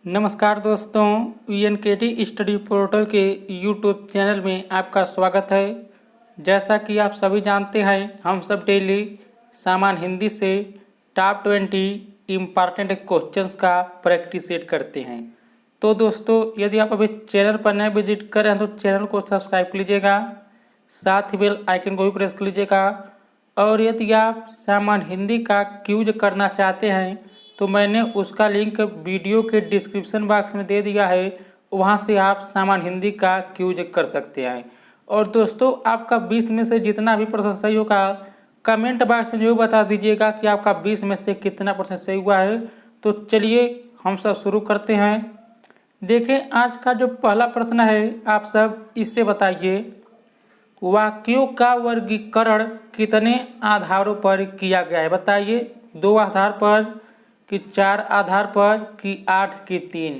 नमस्कार दोस्तों, वीएनकेटी study portal के यूट्यूब चैनल में आपका स्वागत है। जैसा कि आप सभी जानते हैं, हम सब डेली सामान्य हिंदी से टॉप 20 इम्पॉर्टेंट क्वेश्चंस का प्रैक्टिस सेट करते हैं। तो दोस्तों, यदि आप अभी चैनल पर नए विजिट कर रहे हैं तो चैनल को सब्सक्राइब कर लीजिएगा, साथ ही बेल आइकन को भी प्रेस कर लीजिएगा। और यदि आप सामान्य हिंदी का क्यूज करना चाहते हैं तो मैंने उसका लिंक वीडियो के डिस्क्रिप्शन बॉक्स में दे दिया है, वहां से आप सामान्य हिंदी का क्यूज कर सकते हैं। और दोस्तों, आपका 20 में से जितना भी प्रश्न सही होगा कमेंट बॉक्स में जरूर बता दीजिएगा कि आपका 20 में से कितना प्रश्न सही हुआ है। तो चलिए हम सब शुरू करते हैं। देखें, आज का जो पहला प्रश्न है, आप सब इससे बताइए, वाक्यों का वर्गीकरण कितने आधारों पर किया गया है? बताइए, 2 आधार पर कि 4 आधार पर कि 8 कि 3?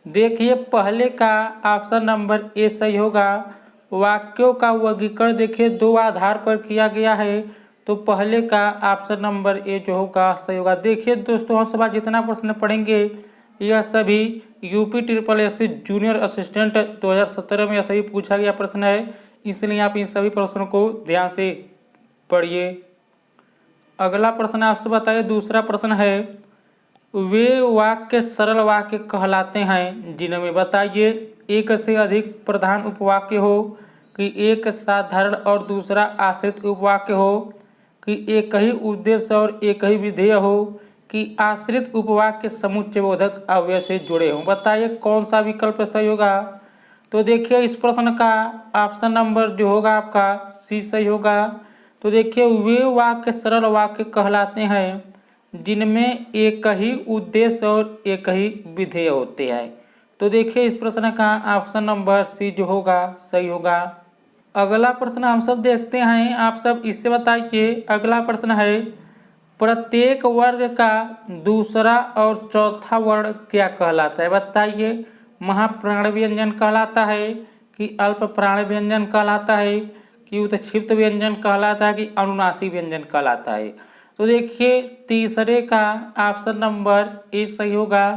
देखिए, पहले का ऑप्शन नंबर ए सही होगा। वाक्यों का वर्गीकरण देखिए 2 आधार पर किया गया है, तो पहले का ऑप्शन नंबर ए जो होगा सही होगा। देखिए दोस्तों, हम सब जितना प्रश्न पढ़ेंगे यह सभी UP triple S junior assistant 2017 में सही पूछा गया प्रश्न है, इसलिए आप इन सभी प्रश्नों को ध्यान से पढ़िए। अगला प्रश्न आपसे बताइए, दूसरा प्रश्न है, वे वाक्य सरल वाक्य कहलाते हैं जिनमें बताइए एक से अधिक प्रधान उपवाक्य हो, कि एक साधारण और दूसरा आश्रित उपवाक्य हो, कि एक ही उद्देश्य और एक ही विधेय हो, कि आश्रित उपवाक्य समुच्चयबोधक अवयव से जुड़े हों। बताइए कौन सा विकल्प सही होगा? तो देखिए, इस प्रश्न का ऑप्शन नंबर जो होगा आपका सी सही होगा। तो देखिए, वे वाक्य सरल वाक्य कहलाते हैं जिनमें एक ही उद्देश्य और एक ही विधेय होते हैं। तो देखिए, इस प्रश्न का ऑप्शन नंबर सी जो होगा सही होगा। अगला प्रश्न हम सब देखते हैं, आप सब इससे बताइए। अगला प्रश्न है, प्रत्येक वर्ग का दूसरा और चौथा वर्ण क्या कहलाता है? बताइए, महाप्राण व्यंजन कहलाता है, कि अल्प प्राण व्यंजन कहलाता है, कि उत्क्षिप्त व्यंजन कहलाता है, कि अनुनासिक व्यंजन कहलाता है? तो देखिए, तीसरे का ऑप्शन नंबर ए सही होगा।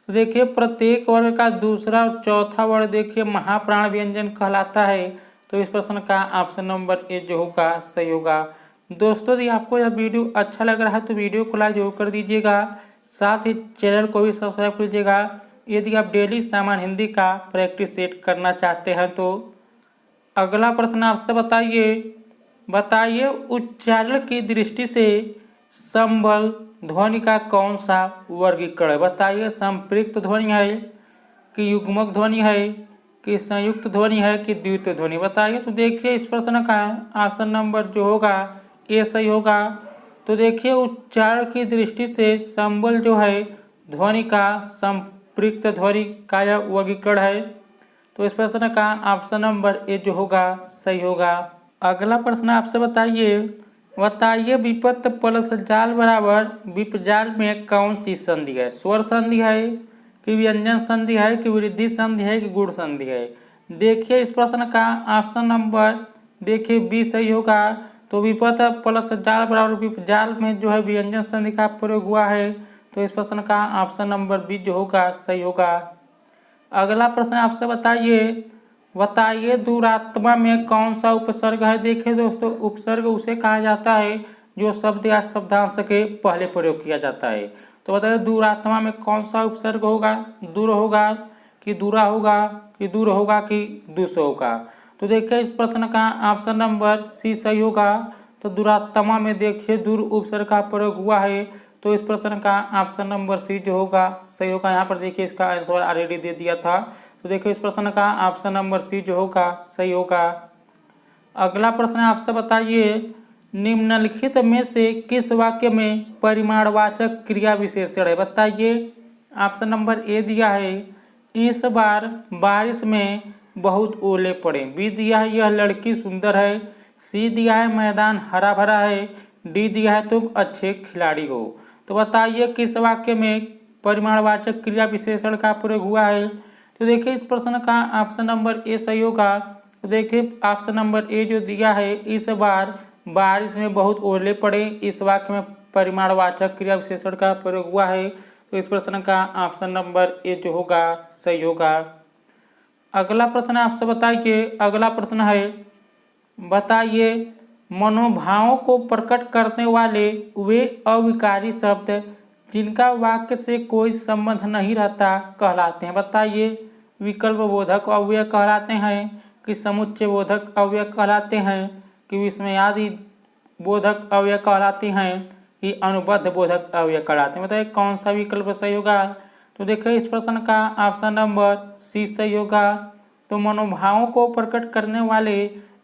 तो देखिए, प्रत्येक वर्ग का दूसरा और चौथा वर्ण देखिए महाप्राण व्यंजन कहलाता है, तो इस प्रश्न का ऑप्शन नंबर ए जो होगा सही होगा। दोस्तों, यदि आपको यह वीडियो अच्छा लग रहा है तो वीडियो को लाइक जरूर कर दीजिएगा, साथ ही चैनल को भी सब्सक्राइब कर लीजिएगा यदि आप डेली सामान्य हिंदी का प्रैक्टिस सेट करना चाहते हैं तो। अगला प्रश्न आपसे बताइए उच्चारण की दृष्टि से संबल ध्वनि का कौन सा वर्गीकरण है? बताइए, संपृक्त ध्वनि है, कि युग्मक ध्वनि है, कि संयुक्त ध्वनि है, कि द्वितीय ध्वनि? बताइए। तो देखिए, इस प्रश्न का ऑप्शन नंबर जो होगा ए सही होगा। तो देखिए, उच्चारण की दृष्टि से संबल जो है ध्वनि का संपृक्त ध्वनि का यह वर्गीकरण है, तो इस प्रश्न का ऑप्शन नंबर ए जो होगा सही होगा। अगला प्रश्न आपसे बताइए विपत्त प्लस जाल बराबर विपजाल में कौन सी संधि है? स्वर संधि है, कि व्यंजन संधि है, कि वृद्धि संधि है, कि गुण संधि है? देखिए, इस प्रश्न का ऑप्शन नंबर देखिए बी सही होगा। तो विपत्त प्लस जाल बराबर विपजाल में जो है व्यंजन संधि का प्रयोग हुआ है, तो इस प्रश्न का ऑप्शन नंबर बी जो होगा सही होगा। अगला प्रश्न आपसे बताइए दुरात्मा में कौन सा उपसर्ग है? देखिए दोस्तों, उपसर्ग उसे कहा जाता है जो शब्द या शब्दांश के पहले प्रयोग किया जाता है। तो बताइए, दुरात्मा में कौन सा उपसर्ग होगा? दूर होगा, कि दूरा होगा, कि दूर होगा, कि दुस होगा? तो देखिए, इस प्रश्न का ऑप्शन नंबर सी सही होगा। तो दुरात्मा में देखिए दूर उपसर्ग का प्रयोग हुआ है, तो इस प्रश्न का ऑप्शन नंबर सी जो होगा सही होगा। यहाँ पर देखिए, इसका आंसर ऑलरेडी दे दिया था, तो देखिए इस प्रश्न का ऑप्शन नंबर सी जो होगा सही होगा। अगला प्रश्न आपसे बताइए, निम्नलिखित में से किस वाक्य में परिमाणवाचक क्रिया विशेषण है? बताइए। ऑप्शन नंबर ए दिया है, इस बार बारिश में बहुत ओले पड़े। बी दिया है, यह लड़की सुंदर है। सी दिया है, मैदान हरा भरा है। डी दिया है, तुम अच्छे खिलाड़ी हो। तो बताइए किस वाक्य में परिमाणवाचक क्रिया विशेषण का प्रयोग हुआ है? तो देखिए, इस प्रश्न का ऑप्शन नंबर ए सही होगा। तो देखिए, ऑप्शन नंबर ए जो दिया है, इस बार बारिश में बहुत ओले पड़े, इस वाक्य में परिमाणवाचक क्रिया विशेषण का प्रयोग हुआ है, तो तो इस प्रश्न का ऑप्शन नंबर ए जो होगा सही होगा। अगला प्रश्न आपसे बताइए, अगला प्रश्न है बताइए मनोभावों को प्रकट करने वाले वे अविकारी शब्द जिनका वाक्य से कोई संबंध नहीं रहता कहलाते हैं। बताइए विकल्प बोधक अव्यय कहलाते हैं कि समुच्चय बोधक अव्यय कहलाते हैं कि विस्मयादि बोधक अव्यय कहलाते हैं कि अनुबद्ध बोधक अव्यय कहलाते हैं। बताइए कौन सा विकल्प सही होगा। तो देखिए इस प्रश्न का ऑप्शन नंबर सी सही होगा। तो मनोभावों को प्रकट करने वाले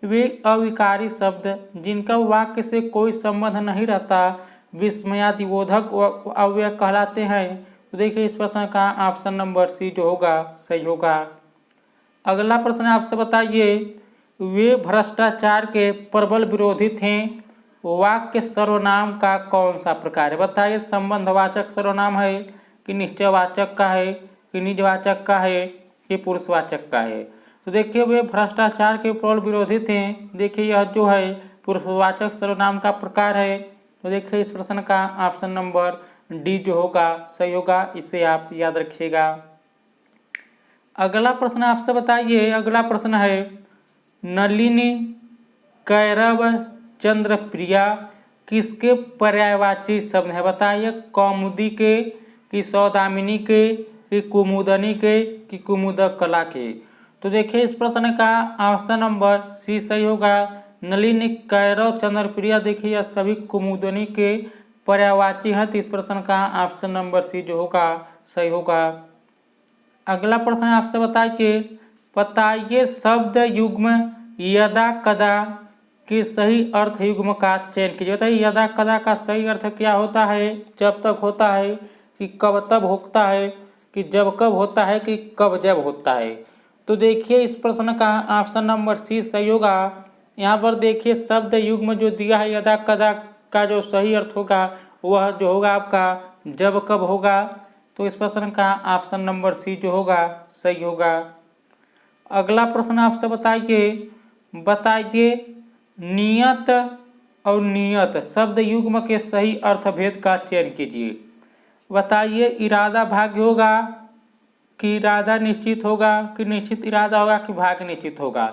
वे अविकारी शब्द जिनका वाक्य से कोई संबंध नहीं रहता विस्मयादिबोधक अव्यय कहलाते हैं। तो देखिए इस प्रश्न का ऑप्शन नंबर सी जो होगा सही होगा। अगला प्रश्न आपसे बताइए वे भ्रष्टाचार के प्रबल विरोधी थे वाक्य सर्वनाम का कौन सा प्रकार है। बताइए संबंधवाचक सर्वनाम है कि निश्चयवाचक का है कि निजवाचक का है कि पुरुषवाचक का है। तो देखिए वे भ्रष्टाचार के प्रबल विरोधी थे। देखिए यह जो है पुरुषवाचक सर्वनाम का प्रकार है। तो देखिए इस प्रश्न का ऑप्शन नंबर डी जो होगा सही होगा, इसे आप याद रखिएगा। अगला प्रश्न आपसे बताइए, अगला प्रश्न है नलिनी कैरव चंद्रप्रिया किसके पर्यायवाची शब्द है। बताइए कौमुदी के कि सौदामिनी के कि कुमुदनी के कि कुमुदक कला के। तो देखिए इस प्रश्न का ऑप्शन नंबर सी सही होगा। नलिनी कैरव चंद्रप्रिया देखिए यह सभी कुमुदनी के पर्यायवाची हैं। तो इस प्रश्न का ऑप्शन नंबर सी जो होगा सही होगा। अगला प्रश्न आपसे बताइए शब्द युग्म यदा कदा के सही अर्थ युग्म का चयन कीजिए। बताइए यदा कदा का सही अर्थ क्या होता है। जब तक होता है कि कब तब होता है कि जब कब होता है कि कब जब होता है। तो देखिए इस प्रश्न का ऑप्शन नंबर सी सही होगा। यहाँ पर देखिए शब्द युग्म जो दिया है यदा कदा का जो सही अर्थ होगा वह जो होगा आपका जब कब होगा। तो इस प्रश्न का ऑप्शन नंबर सी जो होगा सही होगा। अगला प्रश्न आपसे बताइए नियत और नियत शब्द युग्म के सही अर्थभेद का चयन कीजिए। बताइए इरादा भाग्य होगा कि इरादा निश्चित होगा कि निश्चित इरादा होगा कि भाग्य निश्चित होगा।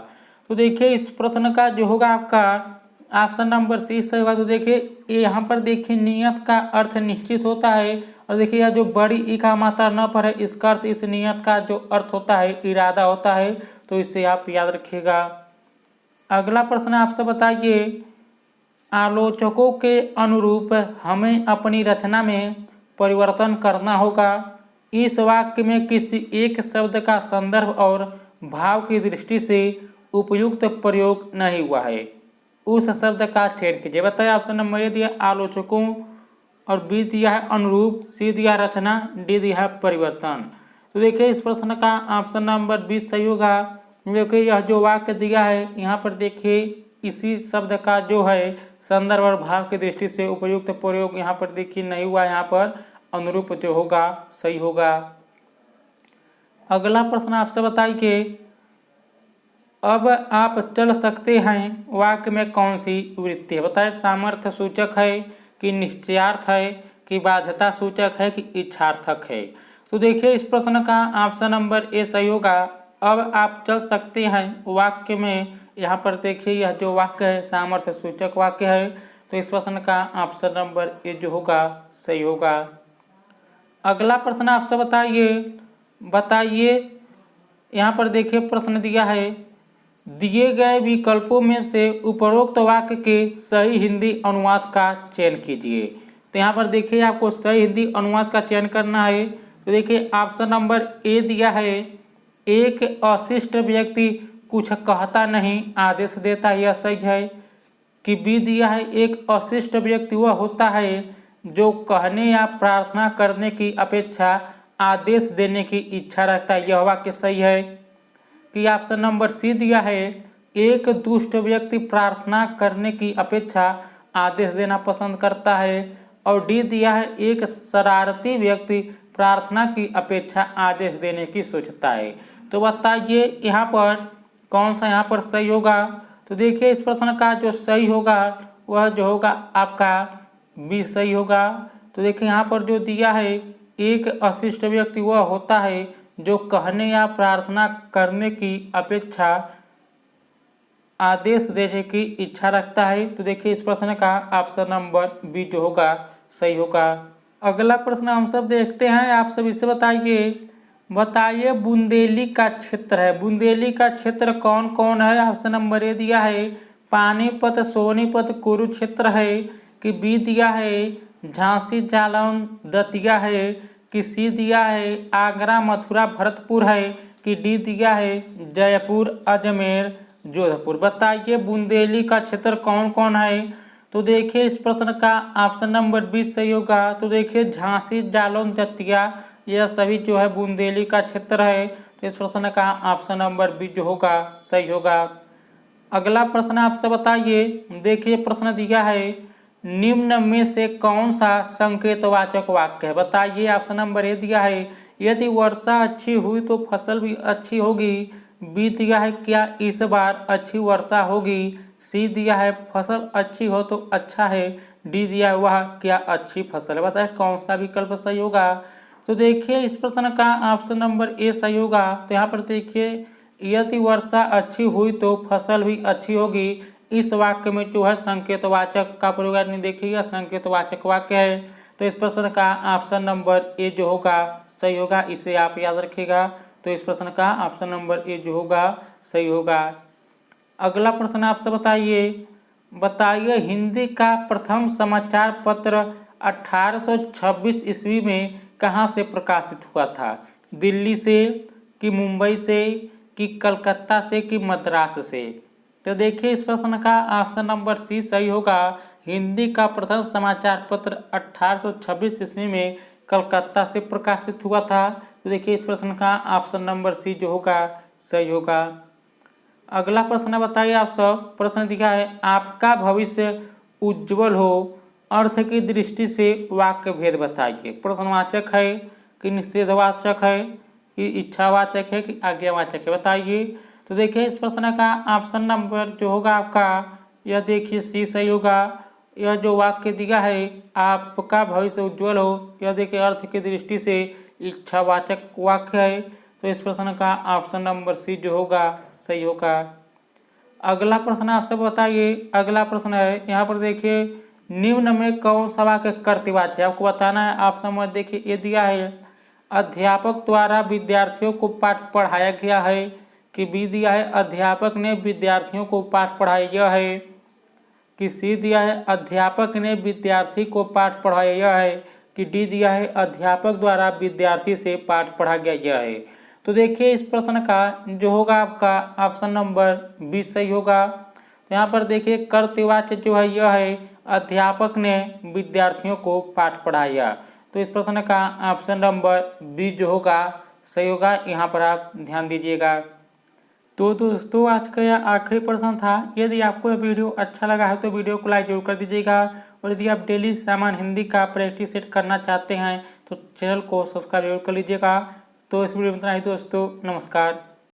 तो देखिए इस प्रश्न का जो होगा आपका ऑप्शन नंबर सी सही होगा। तो देखिए यहाँ पर देखिए नियत का अर्थ निश्चित होता है और देखिए यह जो बड़ी ई का मात्रा न पर है इसका अर्थ इस नियत का जो अर्थ होता है इरादा होता है। तो इसे आप याद रखिएगा। अगला प्रश्न आपसे बताइए आलोचकों के अनुरूप हमें अपनी रचना में परिवर्तन करना होगा। इस वाक्य में किसी एक शब्द का संदर्भ और भाव की दृष्टि से उपयुक्त प्रयोग नहीं हुआ है, उस शब्द का चयन कीजिए। बताइए ऑप्शन नंबर ए दिया आलोचकों और बी दिया है अनुरूप, सी दिया रचना, डी दिया है परिवर्तन। तो देखिए इस प्रश्न का ऑप्शन नंबर बी सही होगा। देखिए यह जो वाक्य दिया है यहाँ पर देखिए इसी शब्द का जो है संदर्भ और भाव की दृष्टि से उपयुक्त प्रयोग यहाँ पर देखिए नहीं हुआ, यहाँ पर अनुरूप जो होगा सही होगा। अगला प्रश्न आपसे बताइए अब आप चल सकते हैं वाक्य में कौन सी वृत्ति है। बताए सामर्थ्य सूचक है कि निश्चयार्थ है कि बाध्यता सूचक है कि इच्छार्थक है। तो देखिए इस प्रश्न का ऑप्शन नंबर ए सही होगा। अब आप चल सकते हैं वाक्य में यहाँ पर देखिए यह जो वाक्य है सामर्थ्य सूचक वाक्य है। तो इस प्रश्न का ऑप्शन नंबर ए जो होगा सही होगा। अगला प्रश्न आपसे बताइए यहाँ पर देखिए प्रश्न दिया है दिए गए विकल्पों में से उपरोक्त वाक्य के सही हिंदी अनुवाद का चयन कीजिए। तो यहाँ पर देखिए आपको सही हिंदी अनुवाद का चयन करना है। तो देखिए ऑप्शन नंबर ए दिया है एक अशिष्ट व्यक्ति कुछ कहता नहीं आदेश देता, यह सही है। कि बी दिया है एक अशिष्ट व्यक्ति वह होता है जो कहने या प्रार्थना करने की अपेक्षा आदेश देने की इच्छा रखता है, यह वाक्य सही है। कि ऑप्शन नंबर सी दिया है एक दुष्ट व्यक्ति प्रार्थना करने की अपेक्षा आदेश देना पसंद करता है। और डी दिया है एक शरारती व्यक्ति प्रार्थना की अपेक्षा आदेश देने की सोचता है। तो बताइए यहाँ पर कौन सा यहाँ पर सही होगा। तो देखिए इस प्रश्न का जो सही होगा वह जो होगा आपका बी सही होगा। तो देखिए यहाँ पर जो दिया है एक अशिष्ट व्यक्ति वह होता है जो कहने या प्रार्थना करने की अपेक्षा आदेश देने की इच्छा रखता है। तो देखिए इस प्रश्न का ऑप्शन नंबर बी जो होगा सही होगा। अगला प्रश्न हम सब देखते हैं, आप सब इसे बताइए बुंदेली का क्षेत्र है, बुंदेली का क्षेत्र कौन कौन है। ऑप्शन नंबर ए दिया है पानीपत, सोनीपत, कुरुक्षेत्र है कि बी दिया है झांसी, जालौन, दतिया है कि सी दिया है आगरा, मथुरा, भरतपुर है कि डी दिया है जयपुर, अजमेर, जोधपुर। बताइए बुंदेली का क्षेत्र कौन कौन है। तो देखिए इस प्रश्न का ऑप्शन नंबर बी सही होगा। तो देखिए झांसी, जालौन, दतिया यह सभी जो है बुंदेली का क्षेत्र है। तो इस प्रश्न का ऑप्शन नंबर बी जो होगा सही होगा। अगला प्रश्न आपसे बताइए, देखिए प्रश्न दिया है निम्न में से कौन सा संकेतवाचक वाक्य है। बताइए ऑप्शन नंबर ए दिया है यदि वर्षा अच्छी हुई तो फसल भी अच्छी होगी, बी दिया है क्या इस बार अच्छी वर्षा होगी, सी दिया है फसल अच्छी हो तो अच्छा है, डी दिया है वह क्या अच्छी फसल है। बताइए कौन सा विकल्प सही होगा। तो देखिए इस प्रश्न का ऑप्शन नंबर ए सही होगा। तो यहाँ पर देखिए यदि वर्षा अच्छी हुई तो फसल भी अच्छी होगी, इस वाक्य में जो है संकेतवाचक का प्रयोग यानी देखिए यह संकेतवाचक वाक्य है। तो इस प्रश्न का ऑप्शन नंबर ए जो होगा सही होगा, इसे आप याद रखिएगा। तो इस प्रश्न का ऑप्शन नंबर ए जो होगा सही होगा। अगला प्रश्न आपसे बताइए हिंदी का प्रथम समाचार पत्र 1826 ईस्वी में कहाँ से प्रकाशित हुआ था। दिल्ली से कि मुंबई से कि कलकत्ता से कि मद्रास से। तो देखिए इस प्रश्न का ऑप्शन नंबर सी सही होगा। हिंदी का प्रथम समाचार पत्र 1826 ईस्वी में कलकत्ता से प्रकाशित हुआ था। तो देखिए इस प्रश्न का ऑप्शन नंबर सी जो होगा सही होगा। अगला प्रश्न बताइए आप सब, प्रश्न दिखा है आपका भविष्य उज्जवल हो अर्थ की दृष्टि से वाक्य भेद बताइए। प्रश्नवाचक है कि निषेधवाचक है कि इच्छावाचक है कि आज्ञावाचक है, बताइए। तो देखिए इस प्रश्न का ऑप्शन नंबर जो होगा आपका यह देखिए सी सही होगा। यह जो वाक्य दिया है आपका भविष्य उज्जवल हो, यह देखिए अर्थ की दृष्टि से इच्छावाचक वाक्य है। तो इस प्रश्न का ऑप्शन नंबर सी जो होगा सही होगा। अगला प्रश्न आपसे बताइए, अगला प्रश्न है यहाँ पर देखिए निम्न में कौन सा वाक्य कर्तृवाची है, आपको बताना है। ऑप्शन नंबर देखिए ये दिया है अध्यापक द्वारा विद्यार्थियों को पाठ पढ़ाया गया है कि बी दिया है अध्यापक ने विद्यार्थियों को पाठ पढ़ाया है कि सी दिया है अध्यापक ने विद्यार्थी को पाठ पढ़ाया है कि डी दिया है अध्यापक द्वारा विद्यार्थी से पाठ पढ़ाया गया है। तो देखिए इस प्रश्न का जो होगा आपका ऑप्शन नंबर बी सही होगा। तो यहाँ पर देखिए कर्तृवाच्य जो है यह है अध्यापक ने विद्यार्थियों को पाठ पढ़ाया। तो इस प्रश्न का ऑप्शन नंबर बी जो होगा सही होगा, यहाँ पर आप ध्यान दीजिएगा। तो दोस्तों आज का यह आखिरी प्रश्न था। यदि आपको यह वीडियो अच्छा लगा है तो वीडियो को लाइक जरूर कर दीजिएगा, और यदि आप डेली सामान्य हिंदी का प्रैक्टिस सेट करना चाहते हैं तो चैनल को सब्सक्राइब जरूर कर लीजिएगा। तो इस वीडियो में इतना ही दोस्तों, नमस्कार।